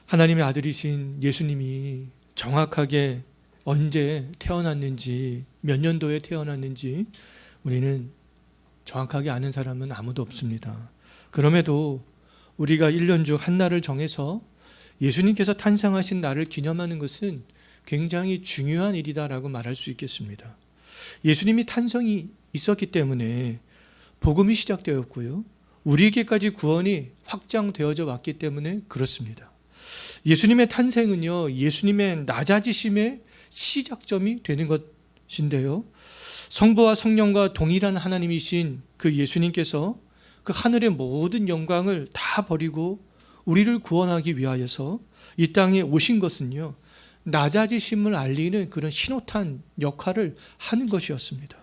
하나님의 아들이신 예수님이 정확하게 언제 태어났는지, 몇 년도에 태어났는지 우리는 정확하게 아는 사람은 아무도 없습니다. 그럼에도 우리가 1년 중 한 날을 정해서 예수님께서 탄생하신 날을 기념하는 것은 굉장히 중요한 일이다라고 말할 수 있겠습니다. 예수님이 탄생이 있었기 때문에 복음이 시작되었고요. 우리에게까지 구원이 확장되어져 왔기 때문에 그렇습니다. 예수님의 탄생은요, 예수님의 낮아지심의 시작점이 되는 것인데요. 성부와 성령과 동일한 하나님이신 그 예수님께서 그 하늘의 모든 영광을 다 버리고 우리를 구원하기 위하여서 이 땅에 오신 것은요, 낮아지심을 알리는 그런 신호탄 역할을 하는 것이었습니다.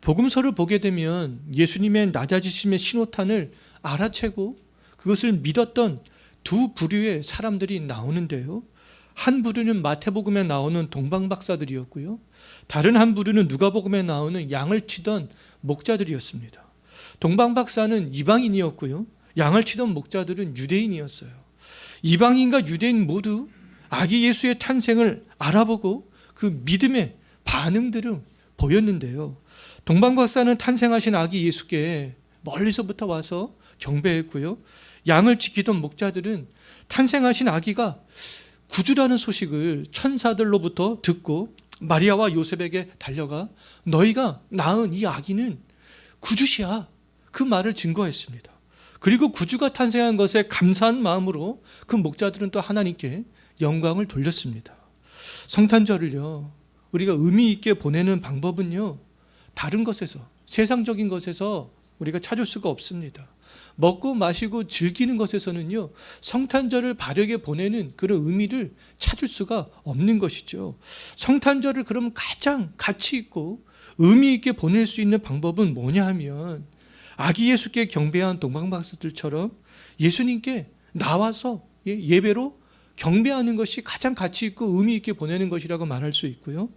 복음서를 보게 되면 예수님의 낮아지심의 신호탄을 알아채고 그것을 믿었던 두 부류의 사람들이 나오는데요. 한 부류는 마태복음에 나오는 동방박사들이었고요. 다른 한 부류는 누가복음에 나오는 양을 치던 목자들이었습니다. 동방박사는 이방인이었고요. 양을 치던 목자들은 유대인이었어요. 이방인과 유대인 모두 아기 예수의 탄생을 알아보고 그 믿음의 반응들을 보였는데요. 동방박사는 탄생하신 아기 예수께 멀리서부터 와서 경배했고요. 양을 지키던 목자들은 탄생하신 아기가 구주라는 소식을 천사들로부터 듣고 마리아와 요셉에게 달려가 너희가 낳은 이 아기는 구주시야, 그 말을 증거했습니다. 그리고 구주가 탄생한 것에 감사한 마음으로 그 목자들은 또 하나님께 영광을 돌렸습니다. 성탄절을요, 우리가 의미 있게 보내는 방법은요, 다른 것에서, 세상적인 것에서 우리가 찾을 수가 없습니다. 먹고 마시고 즐기는 것에서는요, 성탄절을 바르게 보내는 그런 의미를 찾을 수가 없는 것이죠. 성탄절을 그럼 가장 가치 있고 의미 있게 보낼 수 있는 방법은 뭐냐 하면 아기 예수께 경배한 동방박사들처럼 예수님께 나와서 예배로 경배하는 것이 가장 가치 있고 의미 있게 보내는 것이라고 말할 수 있고요.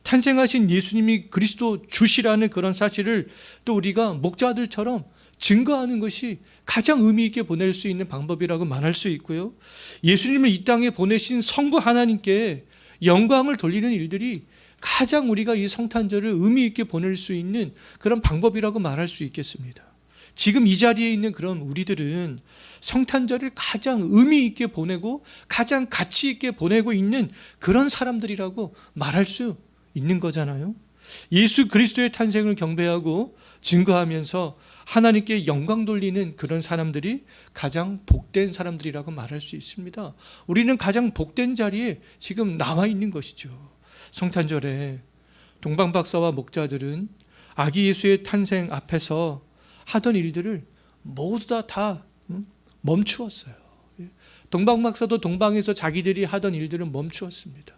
탄생하신 예수님이 그리스도 주시라는 그런 사실을 또 우리가 목자들처럼 증거하는 것이 가장 의미 있게 보낼 수 있는 방법이라고 말할 수 있고요. 예수님을 이 땅에 보내신 성부 하나님께 영광을 돌리는 일들이 가장 우리가 이 성탄절을 의미 있게 보낼 수 있는 그런 방법이라고 말할 수 있겠습니다. 지금 이 자리에 있는 그런 우리들은 성탄절을 가장 의미 있게 보내고 가장 가치 있게 보내고 있는 그런 사람들이라고 말할 수 있는 거잖아요. 예수 그리스도의 탄생을 경배하고 증거하면서 하나님께 영광 돌리는 그런 사람들이 가장 복된 사람들이라고 말할 수 있습니다. 우리는 가장 복된 자리에 지금 나와 있는 것이죠. 성탄절에 동방박사와 목자들은 아기 예수의 탄생 앞에서 하던 일들을 모두 다 멈추었어요. 동방박사도 동방에서 자기들이 하던 일들을 멈추었습니다.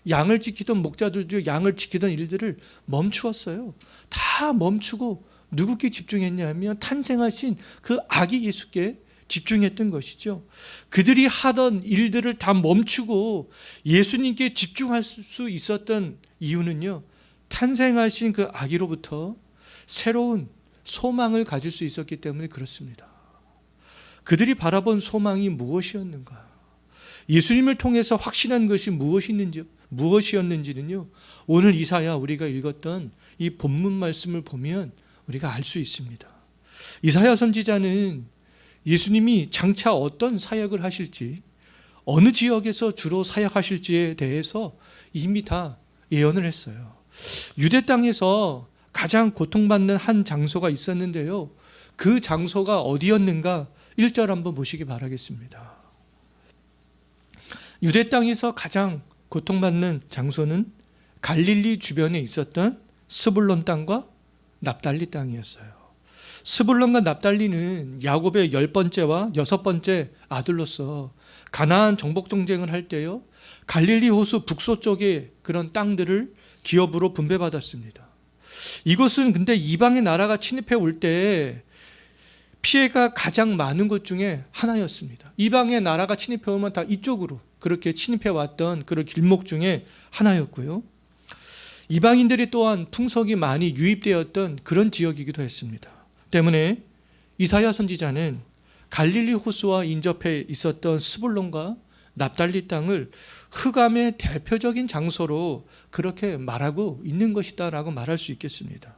양을 지키던 목자들도 양을 지키던 일들을 멈추었어요. 다 멈추고 누구께 집중했냐 하면 탄생하신 그 아기 예수께 집중했던 것이죠. 그들이 하던 일들을 다 멈추고 예수님께 집중할 수 있었던 이유는요, 탄생하신 그 아기로부터 새로운 소망을 가질 수 있었기 때문에 그렇습니다. 그들이 바라본 소망이 무엇이었는가? 예수님을 통해서 확신한 것이 무엇이었는지는요, 오늘 이사야 우리가 읽었던 이 본문 말씀을 보면 우리가 알 수 있습니다. 이사야 선지자는 예수님이 장차 어떤 사역을 하실지, 어느 지역에서 주로 사역하실지에 대해서 이미 다 예언을 했어요. 유대 땅에서 가장 고통받는 한 장소가 있었는데요, 그 장소가 어디였는가 1절 한번 보시기 바라겠습니다. 유대 땅에서 가장 고통받는 장소는 갈릴리 주변에 있었던 스불론 땅과 납달리 땅이었어요. 스불론과 납달리는 야곱의 10번째와 6번째 아들로서 가나안 정복 정쟁을 할 때요, 갈릴리 호수 북서쪽의 그런 땅들을 기업으로 분배받았습니다. 이것은 근데 이방의 나라가 침입해 올 때 피해가 가장 많은 것 중에 하나였습니다. 이방의 나라가 침입해 오면 다 이쪽으로 그렇게 침입해 왔던 그런 길목 중에 하나였고요. 이방인들이 또한 풍속이 많이 유입되었던 그런 지역이기도 했습니다. 때문에 이사야 선지자는 갈릴리 호수와 인접해 있었던 스불론과 납달리 땅을 흑암의 대표적인 장소로 그렇게 말하고 있는 것이다라고 말할 수 있겠습니다.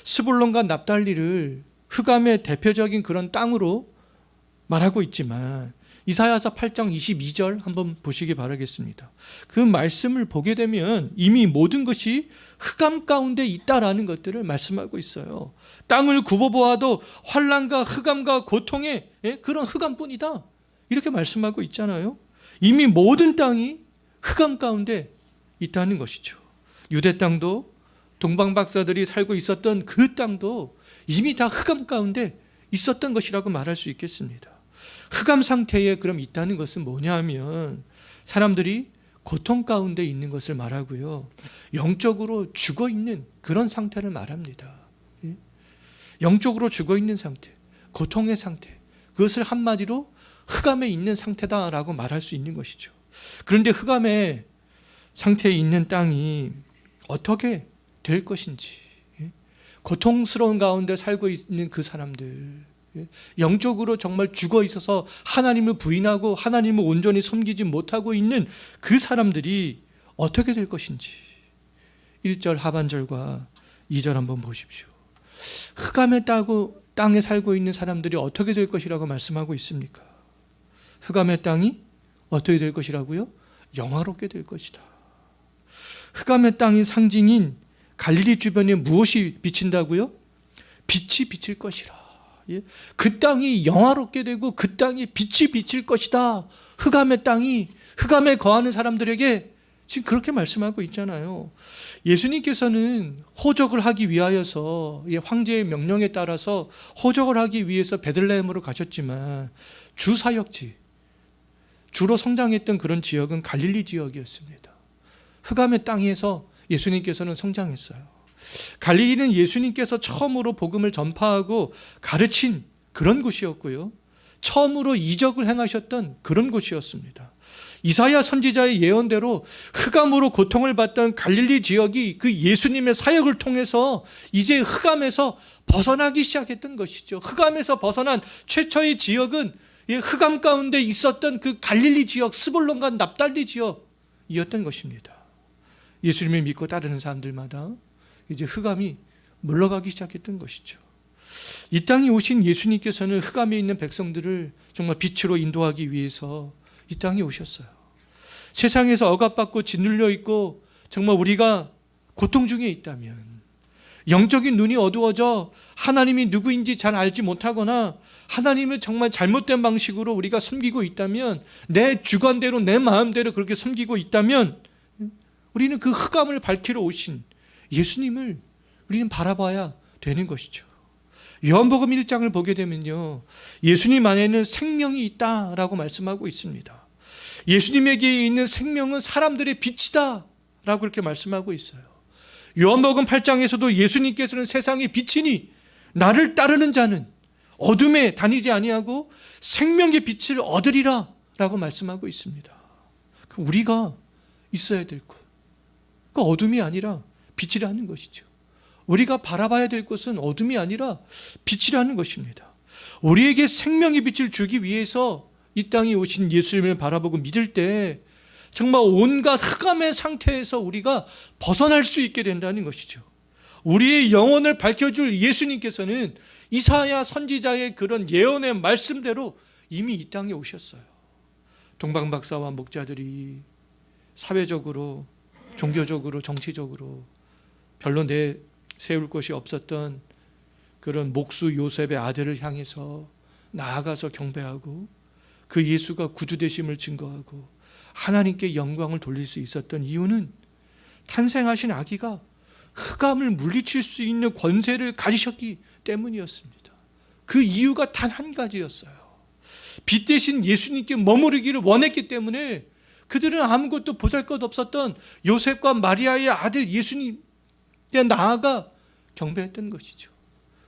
스불론과 납달리를 흑암의 대표적인 그런 땅으로 말하고 있지만 이사야서 8장 22절 한번 보시기 바라겠습니다. 그 말씀을 보게 되면 이미 모든 것이 흑암 가운데 있다라는 것들을 말씀하고 있어요. 땅을 굽어보아도 환난과 흑암과 고통의 그런 흑암뿐이다, 이렇게 말씀하고 있잖아요. 이미 모든 땅이 흑암 가운데 있다는 것이죠. 유대 땅도 동방 박사들이 살고 있었던 그 땅도 이미 다 흑암 가운데 있었던 것이라고 말할 수 있겠습니다. 흑암 상태에 그럼 있다는 것은 뭐냐 하면 사람들이 고통 가운데 있는 것을 말하고요, 영적으로 죽어 있는 그런 상태를 말합니다. 영적으로 죽어 있는 상태, 고통의 상태, 그것을 한마디로 흑암에 있는 상태다라고 말할 수 있는 것이죠. 그런데 흑암의 상태에 있는 땅이 어떻게 될 것인지, 고통스러운 가운데 살고 있는 그 사람들, 영적으로 정말 죽어 있어서 하나님을 부인하고 하나님을 온전히 섬기지 못하고 있는 그 사람들이 어떻게 될 것인지 1절 하반절과 2절 한번 보십시오. 흑암의 땅에 살고 있는 사람들이 어떻게 될 것이라고 말씀하고 있습니까? 흑암의 땅이 어떻게 될 것이라고요? 영화롭게 될 것이다. 흑암의 땅이 상징인 갈릴리 주변에 무엇이 비친다고요? 빛이 비칠 것이라. 그 땅이 영화롭게 되고 그 땅에 빛이 비칠 것이다. 흑암의 땅이, 흑암에 거하는 사람들에게 지금 그렇게 말씀하고 있잖아요. 예수님께서는 호적을 하기 위하여서 황제의 명령에 따라서 호적을 하기 위해서 베들레헴으로 가셨지만 주 사역지, 주로 성장했던 그런 지역은 갈릴리 지역이었습니다. 흑암의 땅에서 예수님께서는 성장했어요. 갈릴리는 예수님께서 처음으로 복음을 전파하고 가르친 그런 곳이었고요, 처음으로 이적을 행하셨던 그런 곳이었습니다. 이사야 선지자의 예언대로 흑암으로 고통을 받던 갈릴리 지역이 그 예수님의 사역을 통해서 이제 흑암에서 벗어나기 시작했던 것이죠. 흑암에서 벗어난 최초의 지역은 흑암 가운데 있었던 그 갈릴리 지역, 스불론과 납달리 지역이었던 것입니다. 예수님을 믿고 따르는 사람들마다 이제 흑암이 물러가기 시작했던 것이죠. 이 땅에 오신 예수님께서는 흑암에 있는 백성들을 정말 빛으로 인도하기 위해서 이 땅에 오셨어요. 세상에서 억압받고 짓눌려 있고 정말 우리가 고통 중에 있다면, 영적인 눈이 어두워져 하나님이 누구인지 잘 알지 못하거나 하나님을 정말 잘못된 방식으로 우리가 섬기고 있다면, 내 주관대로 내 마음대로 그렇게 섬기고 있다면 우리는 그 흑암을 밝히러 오신 예수님을 우리는 바라봐야 되는 것이죠. 요한복음 1장을 보게 되면요, 예수님 안에는 생명이 있다라고 말씀하고 있습니다. 예수님에게 있는 생명은 사람들의 빛이다 라고 그렇게 말씀하고 있어요. 요한복음 8장에서도 예수님께서는 세상의 빛이니 나를 따르는 자는 어둠에 다니지 아니하고 생명의 빛을 얻으리라 라고 말씀하고 있습니다. 우리가 있어야 될 것, 그 어둠이 아니라 빛이라는 것이죠. 우리가 바라봐야 될 것은 어둠이 아니라 빛이라는 것입니다. 우리에게 생명의 빛을 주기 위해서 이 땅에 오신 예수님을 바라보고 믿을 때 정말 온갖 흑암의 상태에서 우리가 벗어날 수 있게 된다는 것이죠. 우리의 영혼을 밝혀줄 예수님께서는 이사야 선지자의 그런 예언의 말씀대로 이미 이 땅에 오셨어요. 동방박사와 목자들이 사회적으로, 종교적으로, 정치적으로 별로 내세울 것이 없었던 그런 목수 요셉의 아들을 향해서 나아가서 경배하고 그 예수가 구주되심을 증거하고 하나님께 영광을 돌릴 수 있었던 이유는 탄생하신 아기가 흑암을 물리칠 수 있는 권세를 가지셨기 때문이었습니다. 그 이유가 단 한 가지였어요. 빛 대신 예수님께 머무르기를 원했기 때문에 그들은 아무것도 보잘것 없었던 요셉과 마리아의 아들 예수님께 나아가 경배했던 것이죠.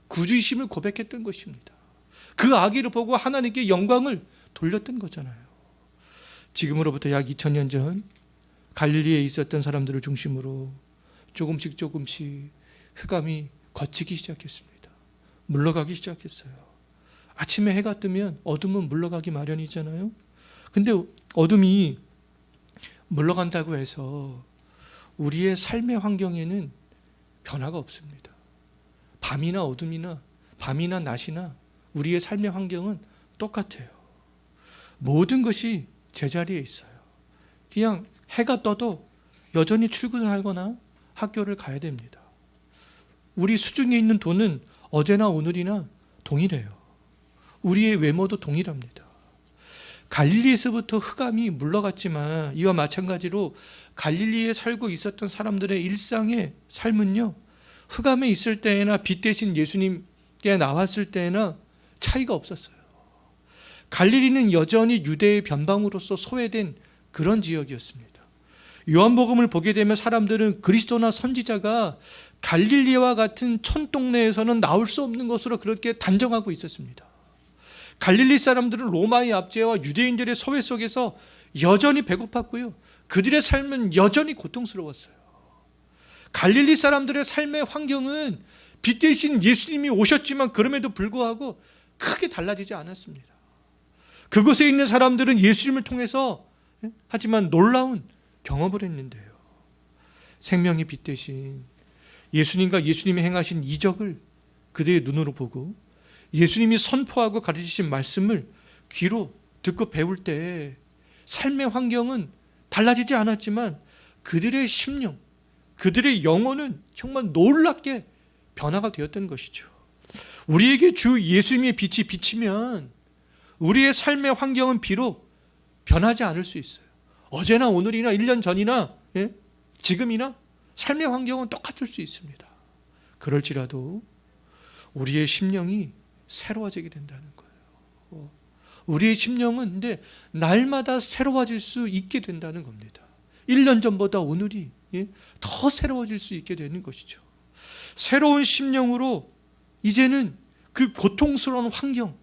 구주이심을 고백했던 것입니다. 그 아기를 보고 하나님께 영광을 돌렸던 거잖아요. 지금으로부터 약 2000년 전 갈릴리에 있었던 사람들을 중심으로 조금씩 흑암이 걷히기 시작했습니다. 물러가기 시작했어요. 아침에 해가 뜨면 어둠은 물러가기 마련이잖아요. 근데 어둠이 물러간다고 해서 우리의 삶의 환경에는 변화가 없습니다. 밤이나 어둠이나 밤이나 낮이나 우리의 삶의 환경은 똑같아요. 모든 것이 제자리에 있어요. 그냥 해가 떠도 여전히 출근을 하거나 학교를 가야 됩니다. 우리 수중에 있는 돈은 어제나 오늘이나 동일해요. 우리의 외모도 동일합니다. 갈릴리에서부터 흑암이 물러갔지만 이와 마찬가지로 갈릴리에 살고 있었던 사람들의 일상의 삶은요, 흑암에 있을 때나 빛 대신 예수님께 나왔을 때나 차이가 없었어요. 갈릴리는 여전히 유대의 변방으로서 소외된 그런 지역이었습니다. 요한복음을 보게 되면 사람들은 그리스도나 선지자가 갈릴리와 같은 촌동네에서는 나올 수 없는 것으로 그렇게 단정하고 있었습니다. 갈릴리 사람들은 로마의 압제와 유대인들의 소외 속에서 여전히 배고팠고요. 그들의 삶은 여전히 고통스러웠어요. 갈릴리 사람들의 삶의 환경은 빛 대신 예수님이 오셨지만 그럼에도 불구하고 크게 달라지지 않았습니다. 그곳에 있는 사람들은 예수님을 통해서 하지만 놀라운 경험을 했는데요. 생명의 빛 대신 예수님과 예수님이 행하신 이적을 그들의 눈으로 보고 예수님이 선포하고 가르치신 말씀을 귀로 듣고 배울 때 삶의 환경은 달라지지 않았지만 그들의 심령, 그들의 영혼은 정말 놀랍게 변화가 되었던 것이죠. 우리에게 주 예수님의 빛이 비치면 우리의 삶의 환경은 비록 변하지 않을 수 있어요. 어제나 오늘이나 1년 전이나 지금이나 삶의 환경은 똑같을 수 있습니다. 그럴지라도 우리의 심령이 새로워지게 된다는 거예요. 우리의 심령은 근데 날마다 새로워질 수 있게 된다는 겁니다. 1년 전보다 오늘이 더 새로워질 수 있게 되는 것이죠. 새로운 심령으로 이제는 그 고통스러운 환경,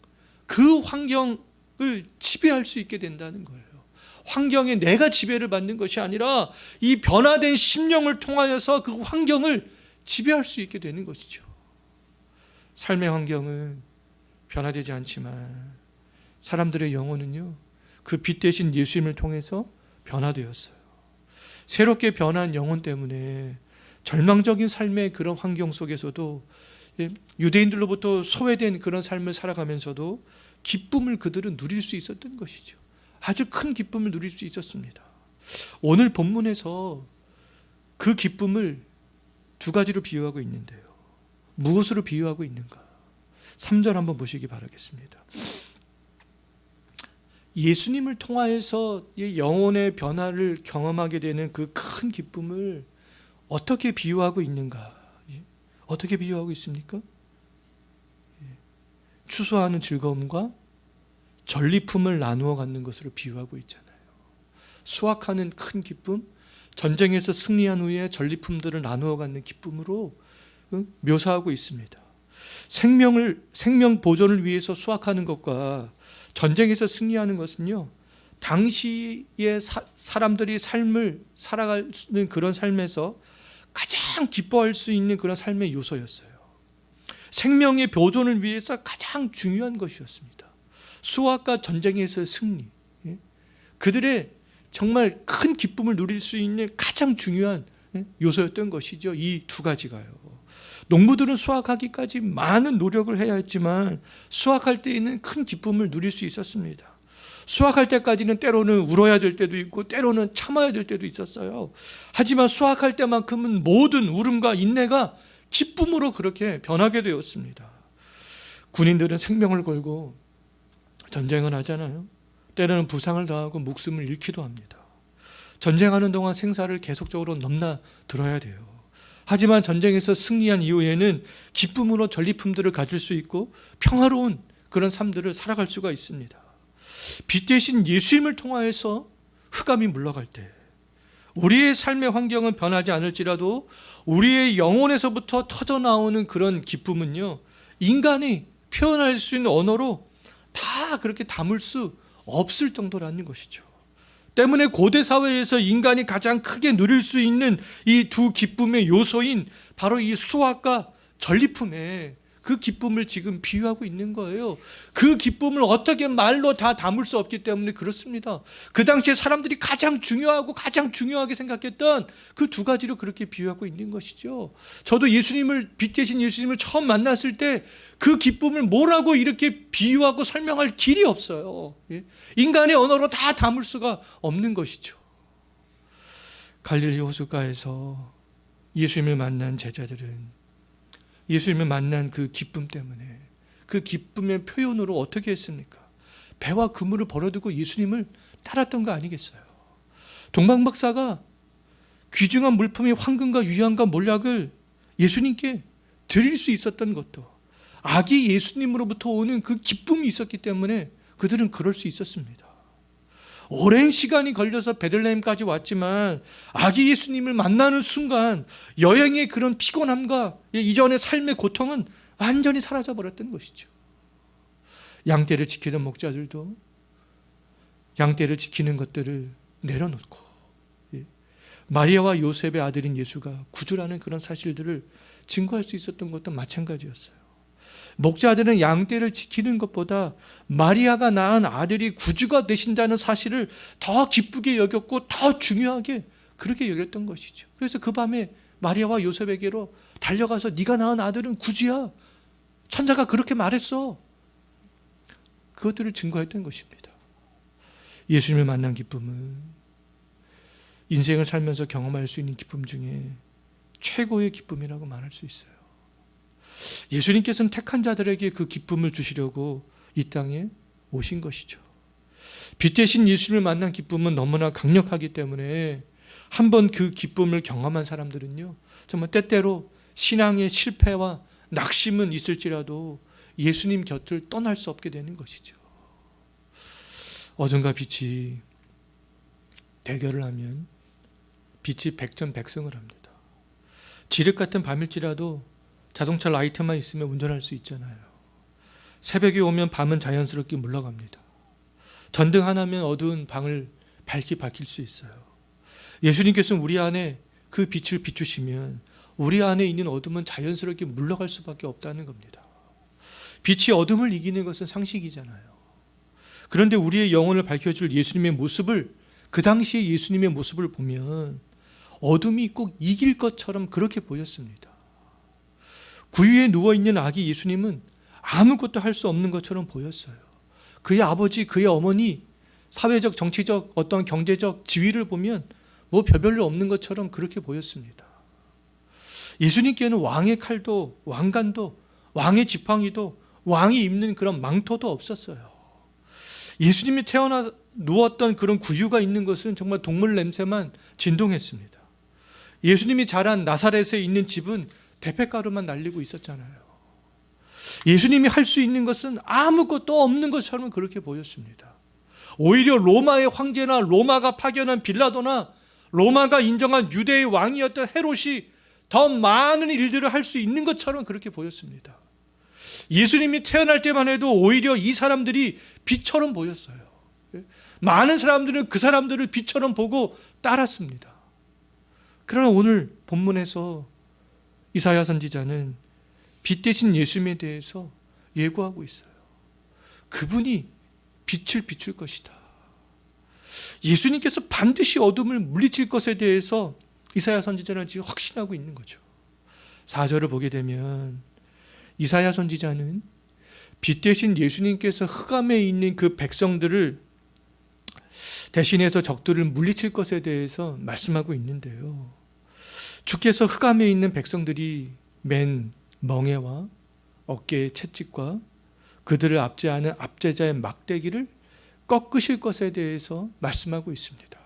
그 환경을 지배할 수 있게 된다는 거예요. 환경에 내가 지배를 받는 것이 아니라 이 변화된 심령을 통하여서 그 환경을 지배할 수 있게 되는 것이죠. 삶의 환경은 변화되지 않지만 사람들의 영혼은요, 그 빛 대신 예수님을 통해서 변화되었어요. 새롭게 변한 영혼 때문에 절망적인 삶의 그런 환경 속에서도 유대인들로부터 소외된 그런 삶을 살아가면서도 기쁨을 그들은 누릴 수 있었던 것이죠. 아주 큰 기쁨을 누릴 수 있었습니다. 오늘 본문에서 그 기쁨을 두 가지로 비유하고 있는데요. 무엇으로 비유하고 있는가? 3절 한번 보시기 바라겠습니다. 예수님을 통하여서 영혼의 변화를 경험하게 되는 그 큰 기쁨을 어떻게 비유하고 있는가? 어떻게 비유하고 있습니까? 추수하는 즐거움과 전리품을 나누어 갖는 것으로 비유하고 있잖아요. 수확하는 큰 기쁨, 전쟁에서 승리한 후에 전리품들을 나누어 갖는 기쁨으로 묘사하고 있습니다. 생명 보존을 위해서 수확하는 것과 전쟁에서 승리하는 것은요, 당시의 사람들이 삶을 살아가는 그런 삶에서 가장 기뻐할 수 있는 그런 삶의 요소였어요. 생명의 보존을 위해서 가장 중요한 것이었습니다. 수확과 전쟁에서 승리, 그들의 정말 큰 기쁨을 누릴 수 있는 가장 중요한 요소였던 것이죠. 이 두 가지가요. 농부들은 수확하기까지 많은 노력을 해야 했지만 수확할 때에는 큰 기쁨을 누릴 수 있었습니다. 수확할 때까지는 때로는 울어야 될 때도 있고 때로는 참아야 될 때도 있었어요. 하지만 수확할 때만큼은 모든 울음과 인내가 기쁨으로 그렇게 변하게 되었습니다. 군인들은 생명을 걸고 전쟁을 하잖아요. 때로는 부상을 당하고 목숨을 잃기도 합니다. 전쟁하는 동안 생사를 계속적으로 넘나들어야 돼요. 하지만 전쟁에서 승리한 이후에는 기쁨으로 전리품들을 가질 수 있고 평화로운 그런 삶들을 살아갈 수가 있습니다. 빛 대신 예수님을 통하여서 흑암이 물러갈 때 우리의 삶의 환경은 변하지 않을지라도 우리의 영혼에서부터 터져나오는 그런 기쁨은요, 인간이 표현할 수 있는 언어로 다 그렇게 담을 수 없을 정도라는 것이죠. 때문에 고대 사회에서 인간이 가장 크게 누릴 수 있는 이 두 기쁨의 요소인 바로 이 수확과 전리품의 그 기쁨을 지금 비유하고 있는 거예요. 그 기쁨을 어떻게 말로 다 담을 수 없기 때문에 그렇습니다. 그 당시에 사람들이 가장 중요하고 가장 중요하게 생각했던 그 두 가지로 그렇게 비유하고 있는 것이죠. 저도 빛 대신 예수님을 처음 만났을 때 그 기쁨을 뭐라고 이렇게 비유하고 설명할 길이 없어요. 인간의 언어로 다 담을 수가 없는 것이죠. 갈릴리 호숫가에서 예수님을 만난 제자들은 예수님을 만난 그 기쁨 때문에 그 기쁨의 표현으로 어떻게 했습니까? 배와 그물을 버려두고 예수님을 따랐던 거 아니겠어요? 동방박사가 귀중한 물품의 황금과 유향과 몰약을 예수님께 드릴 수 있었던 것도 아기 예수님으로부터 오는 그 기쁨이 있었기 때문에 그들은 그럴 수 있었습니다. 오랜 시간이 걸려서 베들레헴까지 왔지만 아기 예수님을 만나는 순간 여행의 그런 피곤함과 이전의 삶의 고통은 완전히 사라져버렸던 것이죠. 양떼를 지키던 목자들도 양떼를 지키는 것들을 내려놓고 마리아와 요셉의 아들인 예수가 구주라는 그런 사실들을 증거할 수 있었던 것도 마찬가지였어요. 목자들은 양떼를 지키는 것보다 마리아가 낳은 아들이 구주가 되신다는 사실을 더 기쁘게 여겼고 더 중요하게 그렇게 여겼던 것이죠. 그래서 그 밤에 마리아와 요셉에게로 달려가서 네가 낳은 아들은 구주야. 천사가 그렇게 말했어. 그것들을 증거했던 것입니다. 예수님을 만난 기쁨은 인생을 살면서 경험할 수 있는 기쁨 중에 최고의 기쁨이라고 말할 수 있어요. 예수님께서는 택한 자들에게 그 기쁨을 주시려고 이 땅에 오신 것이죠. 빛 대신 예수님을 만난 기쁨은 너무나 강력하기 때문에 한번 그 기쁨을 경험한 사람들은요, 정말 때때로 신앙의 실패와 낙심은 있을지라도 예수님 곁을 떠날 수 없게 되는 것이죠. 어둠과 빛이 대결을 하면 빛이 백전백승을 합니다. 지륵 같은 밤일지라도 자동차 라이트만 있으면 운전할 수 있잖아요. 새벽이 오면 밤은 자연스럽게 물러갑니다. 전등 하나면 어두운 방을 밝히 밝힐 수 있어요. 예수님께서는 우리 안에 그 빛을 비추시면 우리 안에 있는 어둠은 자연스럽게 물러갈 수밖에 없다는 겁니다. 빛이 어둠을 이기는 것은 상식이잖아요. 그런데 우리의 영혼을 밝혀줄 예수님의 모습을, 그 당시에 예수님의 모습을 보면 어둠이 꼭 이길 것처럼 그렇게 보였습니다. 구유에 누워있는 아기 예수님은 아무것도 할 수 없는 것처럼 보였어요. 그의 아버지, 그의 어머니, 사회적, 정치적, 어떤 경제적 지위를 보면 뭐 별별로 없는 것처럼 그렇게 보였습니다. 예수님께는 왕의 칼도, 왕관도, 왕의 지팡이도, 왕이 입는 그런 망토도 없었어요. 예수님이 누웠던 그런 구유가 있는 것은 정말 동물 냄새만 진동했습니다. 예수님이 자란 나사렛에 있는 집은 대패가루만 날리고 있었잖아요. 예수님이 할 수 있는 것은 아무것도 없는 것처럼 그렇게 보였습니다. 오히려 로마의 황제나 로마가 파견한 빌라도나 로마가 인정한 유대의 왕이었던 헤롯이 더 많은 일들을 할 수 있는 것처럼 그렇게 보였습니다. 예수님이 태어날 때만 해도 오히려 이 사람들이 빛처럼 보였어요. 많은 사람들은 그 사람들을 빛처럼 보고 따랐습니다. 그러나 오늘 본문에서 이사야 선지자는 빛 대신 예수님에 대해서 예고하고 있어요. 그분이 빛을 비출 것이다. 예수님께서 반드시 어둠을 물리칠 것에 대해서 이사야 선지자는 지금 확신하고 있는 거죠. 4절을 보게 되면 이사야 선지자는 빛 대신 예수님께서 흑암에 있는 그 백성들을 대신해서 적들을 물리칠 것에 대해서 말씀하고 있는데요. 주께서 흑암에 있는 백성들이 맨 멍에와 어깨의 채찍과 그들을 압제하는 압제자의 막대기를 꺾으실 것에 대해서 말씀하고 있습니다.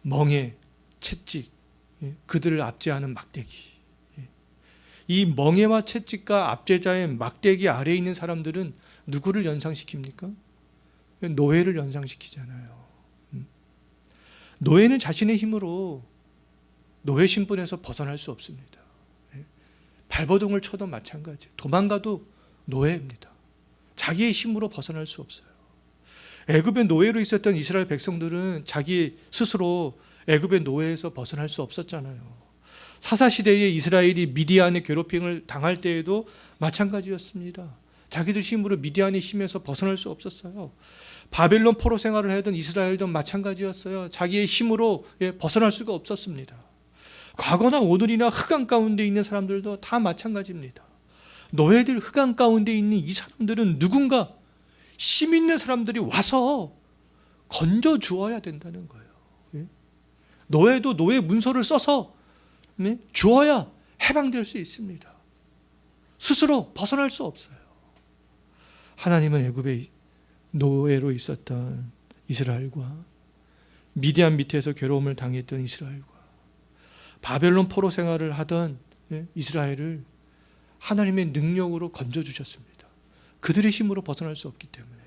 멍에, 채찍, 그들을 압제하는 막대기. 이 멍에와 채찍과 압제자의 막대기 아래에 있는 사람들은 누구를 연상시킵니까? 노예를 연상시키잖아요. 노예는 자신의 힘으로 노예 신분에서 벗어날 수 없습니다. 발버둥을 쳐도 마찬가지. 도망가도 노예입니다. 자기의 힘으로 벗어날 수 없어요. 애굽의 노예로 있었던 이스라엘 백성들은 자기 스스로 애굽의 노예에서 벗어날 수 없었잖아요. 사사시대에 이스라엘이 미디안의 괴롭힘을 당할 때에도 마찬가지였습니다. 자기들 힘으로 미디안의 힘에서 벗어날 수 없었어요. 바벨론 포로 생활을 하던 이스라엘도 마찬가지였어요. 자기의 힘으로 벗어날 수가 없었습니다. 과거나 오늘이나 흑암 가운데 있는 사람들도 다 마찬가지입니다. 너희들 흑암 가운데 있는 이 사람들은 누군가 힘 있는 사람들이 와서 건져 주어야 된다는 거예요. 너희도 너의 문서를 써서 주어야 해방될 수 있습니다. 스스로 벗어날 수 없어요. 하나님은 애굽의 노예로 있었던 이스라엘과 미디안 밑에서 괴로움을 당했던 이스라엘과 바벨론 포로 생활을 하던 이스라엘을 하나님의 능력으로 건져주셨습니다. 그들의 힘으로 벗어날 수 없기 때문에.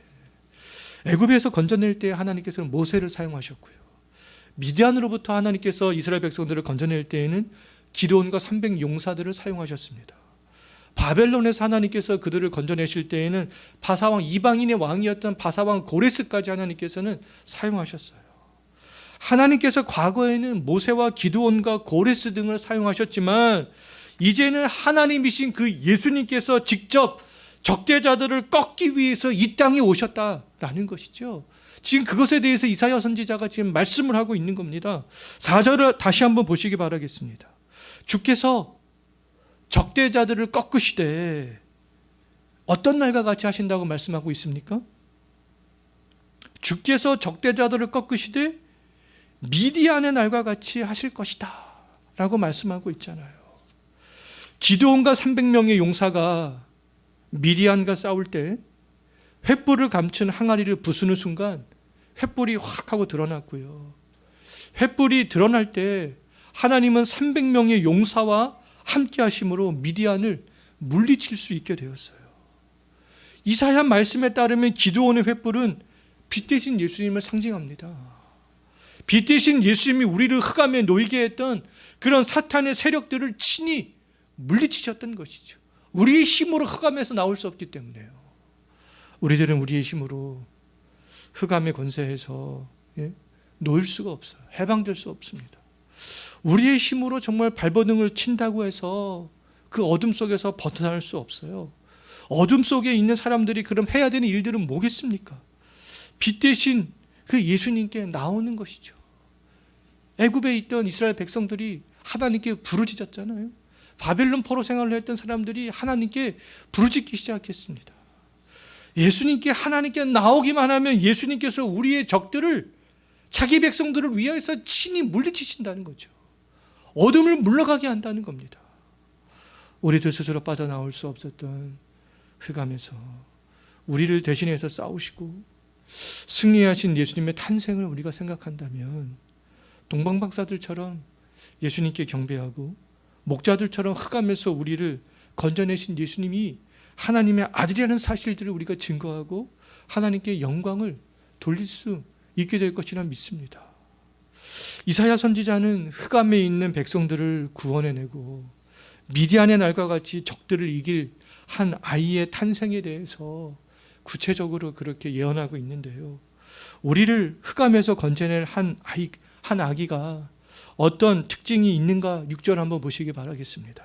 애굽에서 건져낼 때 하나님께서는 모세를 사용하셨고요. 미디안으로부터 하나님께서 이스라엘 백성들을 건져낼 때에는 기드온과 300 용사들을 사용하셨습니다. 바벨론에서 하나님께서 그들을 건져내실 때에는 바사왕, 이방인의 왕이었던 바사왕 고레스까지 하나님께서는 사용하셨어요. 하나님께서 과거에는 모세와 기드온과 고레스 등을 사용하셨지만 이제는 하나님이신 그 예수님께서 직접 적대자들을 꺾기 위해서 이 땅에 오셨다라는 것이죠. 지금 그것에 대해서 이사야 선지자가 지금 말씀을 하고 있는 겁니다. 4절을 다시 한번 보시기 바라겠습니다. 주께서 적대자들을 꺾으시되 어떤 날과 같이 하신다고 말씀하고 있습니까? 주께서 적대자들을 꺾으시되 미디안의 날과 같이 하실 것이다 라고 말씀하고 있잖아요. 기드온과 300명의 용사가 미디안과 싸울 때 횃불을 감춘 항아리를 부수는 순간 횃불이 확 하고 드러났고요. 횃불이 드러날 때 하나님은 300명의 용사와 함께 하심으로 미디안을 물리칠 수 있게 되었어요. 이사야 말씀에 따르면 기드온의 횃불은 빛 대신 예수님을 상징합니다. 빛 대신 예수님이 우리를 흑암에 놓이게 했던 그런 사탄의 세력들을 친히 물리치셨던 것이죠. 우리의 힘으로 흑암에서 나올 수 없기 때문에요. 우리들은 우리의 힘으로 흑암의 권세에서 놓일 수가 없어요. 해방될 수 없습니다. 우리의 힘으로 정말 발버둥을 친다고 해서 그 어둠 속에서 벗어날 수 없어요. 어둠 속에 있는 사람들이 그럼 해야 되는 일들은 뭐겠습니까? 빛 대신 그 예수님께 나오는 것이죠. 애굽에 있던 이스라엘 백성들이 하나님께 부르짖었잖아요. 바벨론 포로 생활을 했던 사람들이 하나님께 부르짖기 시작했습니다. 예수님께 하나님께 나오기만 하면 예수님께서 우리의 적들을 자기 백성들을 위하여서 친히 물리치신다는 거죠. 어둠을 물러가게 한다는 겁니다. 우리들 스스로 빠져나올 수 없었던 흑암에서 우리를 대신해서 싸우시고 승리하신 예수님의 탄생을 우리가 생각한다면 동방박사들처럼 예수님께 경배하고 목자들처럼 흑암에서 우리를 건져내신 예수님이 하나님의 아들이라는 사실들을 우리가 증거하고 하나님께 영광을 돌릴 수 있게 될 것이라 믿습니다. 이사야 선지자는 흑암에 있는 백성들을 구원해내고 미디안의 날과 같이 적들을 이길 한 아이의 탄생에 대해서 구체적으로 그렇게 예언하고 있는데요. 우리를 흑암에서 건져낼 한 아기가 어떤 특징이 있는가 6절 한번 보시기 바라겠습니다.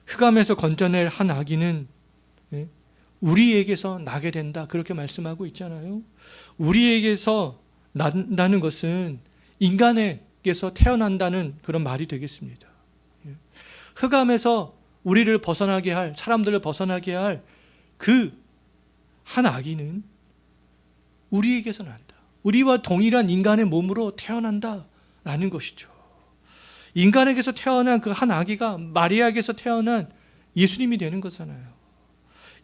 흑암에서 건져낼 한 아기는 우리에게서 나게 된다 그렇게 말씀하고 있잖아요. 우리에게서 난다는 것은 인간에게서 태어난다는 그런 말이 되겠습니다. 흑암에서 우리를 벗어나게 할, 사람들을 벗어나게 할 그 한 아기는 우리에게서 난다. 우리와 동일한 인간의 몸으로 태어난다라는 것이죠. 인간에게서 태어난 그 한 아기가 마리아에게서 태어난 예수님이 되는 거잖아요.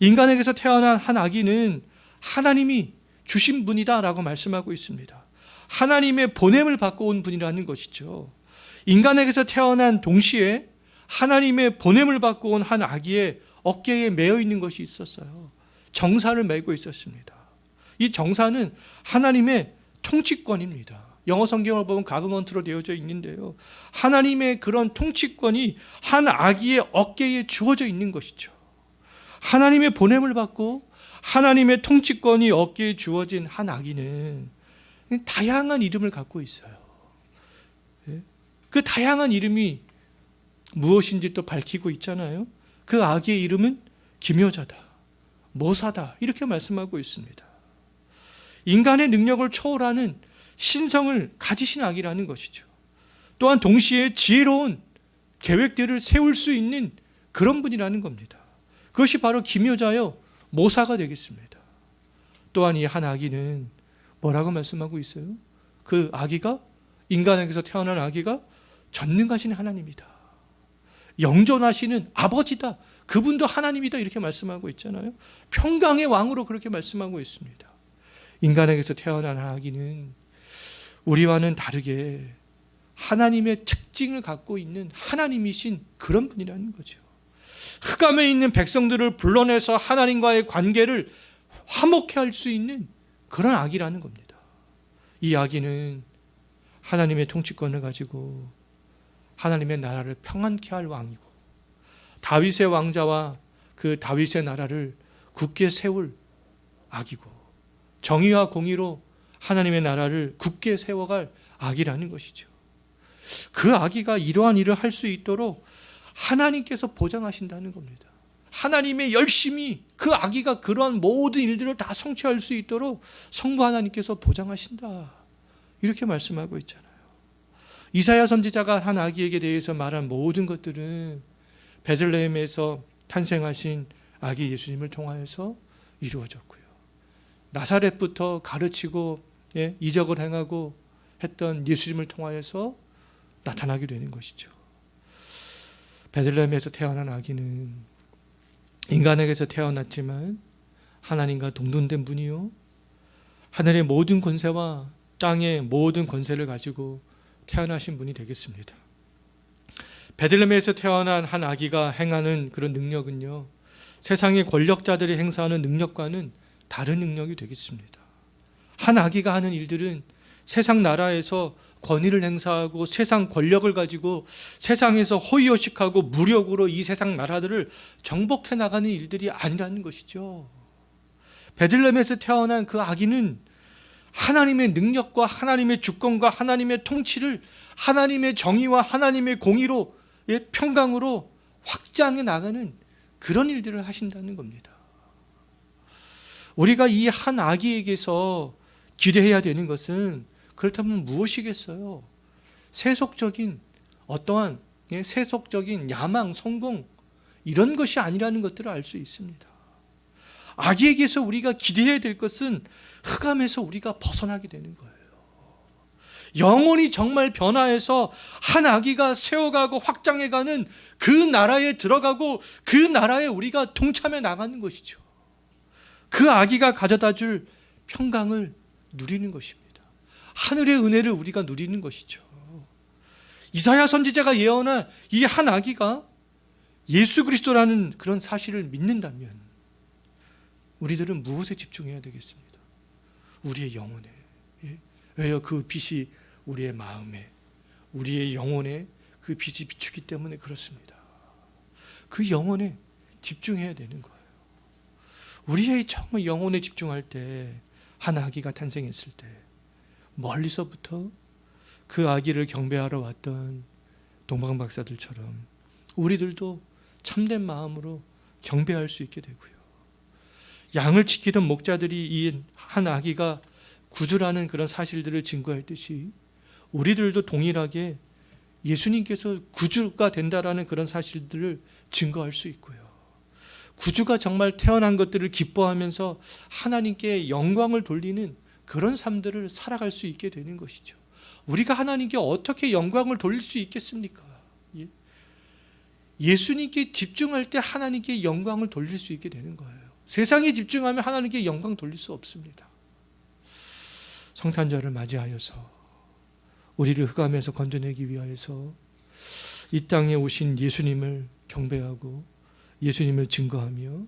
인간에게서 태어난 한 아기는 하나님이 주신 분이다라고 말씀하고 있습니다. 하나님의 보냄을 받고 온 분이라는 것이죠. 인간에게서 태어난 동시에 하나님의 보냄을 받고 온 한 아기의 어깨에 매어 있는 것이 있었어요. 정사를 메고 있었습니다. 이 정사는 하나님의 통치권입니다. 영어 성경을 보면 가브먼트로 되어져 있는데요. 하나님의 그런 통치권이 한 아기의 어깨에 주어져 있는 것이죠. 하나님의 보냄을 받고 하나님의 통치권이 어깨에 주어진 한 아기는 다양한 이름을 갖고 있어요. 그 다양한 이름이 무엇인지 또 밝히고 있잖아요. 그 아기의 이름은 기묘자다, 모사다, 이렇게 말씀하고 있습니다. 인간의 능력을 초월하는 신성을 가지신 아기라는 것이죠. 또한 동시에 지혜로운 계획들을 세울 수 있는 그런 분이라는 겁니다. 그것이 바로 기묘자요 모사가 되겠습니다. 또한 이 한 아기는 뭐라고 말씀하고 있어요? 그 아기가, 인간에게서 태어난 아기가 전능하신 하나님이다, 영존하시는 아버지다, 그분도 하나님이다, 이렇게 말씀하고 있잖아요. 평강의 왕으로 그렇게 말씀하고 있습니다. 인간에게서 태어난 아기는 우리와는 다르게 하나님의 특징을 갖고 있는 하나님이신 그런 분이라는 거죠. 흑암에 있는 백성들을 불러내서 하나님과의 관계를 화목해 할 수 있는 그런 아기라는 겁니다. 이 아기는 하나님의 통치권을 가지고 하나님의 나라를 평안케 할 왕이고, 다윗의 왕자와 그 다윗의 나라를 굳게 세울 아기고, 정의와 공의로 하나님의 나라를 굳게 세워갈 아기라는 것이죠. 그 아기가 이러한 일을 할 수 있도록 하나님께서 보장하신다는 겁니다. 하나님의 열심히 그 아기가 그러한 모든 일들을 다 성취할 수 있도록 성부 하나님께서 보장하신다, 이렇게 말씀하고 있잖아요. 이사야 선지자가 한 아기에게 대해서 말한 모든 것들은 베들레헴에서 탄생하신 아기 예수님을 통하여서 이루어졌고요. 나사렛부터 가르치고 이적을 행하고 했던 예수님을 통하여서 나타나게 되는 것이죠. 베들레헴에서 태어난 아기는 인간에게서 태어났지만 하나님과 동등된 분이요, 하늘의 모든 권세와 땅의 모든 권세를 가지고 태어나신 분이 되겠습니다. 베들레헴에서 태어난 한 아기가 행하는 그런 능력은요, 세상의 권력자들이 행사하는 능력과는 다른 능력이 되겠습니다. 한 아기가 하는 일들은 세상 나라에서 권위를 행사하고 세상 권력을 가지고 세상에서 호의호식하고 무력으로 이 세상 나라들을 정복해 나가는 일들이 아니라는 것이죠. 베들레헴에서 태어난 그 아기는 하나님의 능력과 하나님의 주권과 하나님의 통치를 하나님의 정의와 하나님의 공의로, 평강으로 확장해 나가는 그런 일들을 하신다는 겁니다. 우리가 이 한 아기에게서 기대해야 되는 것은 그렇다면 무엇이겠어요? 세속적인 어떠한 세속적인 야망, 성공, 이런 것이 아니라는 것들을 알 수 있습니다. 아기에게서 우리가 기대해야 될 것은 흑암에서 우리가 벗어나게 되는 거예요. 영혼이 정말 변화해서 한 아기가 세워가고 확장해가는 그 나라에 들어가고 그 나라에 우리가 동참해 나가는 것이죠. 그 아기가 가져다 줄 평강을 누리는 것입니다. 하늘의 은혜를 우리가 누리는 것이죠. 이사야 선지자가 예언한 이 한 아기가 예수 그리스도라는 그런 사실을 믿는다면 우리들은 무엇에 집중해야 되겠습니다? 우리의 영혼에. 왜요? 그 빛이 우리의 마음에, 우리의 영혼에 그 빛이 비추기 때문에 그렇습니다. 그 영혼에 집중해야 되는 거예요. 우리의 정말 영혼에 집중할 때, 한 아기가 탄생했을 때 멀리서부터 그 아기를 경배하러 왔던 동방 박사들처럼 우리들도 참된 마음으로 경배할 수 있게 되고요. 양을 지키던 목자들이 이 한 아기가 구주라는 그런 사실들을 증거했듯이 우리들도 동일하게 예수님께서 구주가 된다라는 그런 사실들을 증거할 수 있고요. 구주가 정말 태어난 것들을 기뻐하면서 하나님께 영광을 돌리는 그런 삶들을 살아갈 수 있게 되는 것이죠. 우리가 하나님께 어떻게 영광을 돌릴 수 있겠습니까? 예수님께 집중할 때 하나님께 영광을 돌릴 수 있게 되는 거예요. 세상에 집중하면 하나님께 영광 돌릴 수 없습니다. 성탄절을 맞이하여서 우리를 흑암에서 건져내기 위하여서 이 땅에 오신 예수님을 경배하고 예수님을 증거하며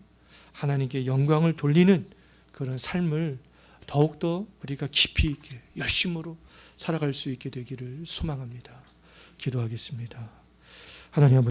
하나님께 영광을 돌리는 그런 삶을 더욱더 우리가 깊이 있게 열심으로 살아갈 수 있게 되기를 소망합니다. 기도하겠습니다. 하나님 아버지,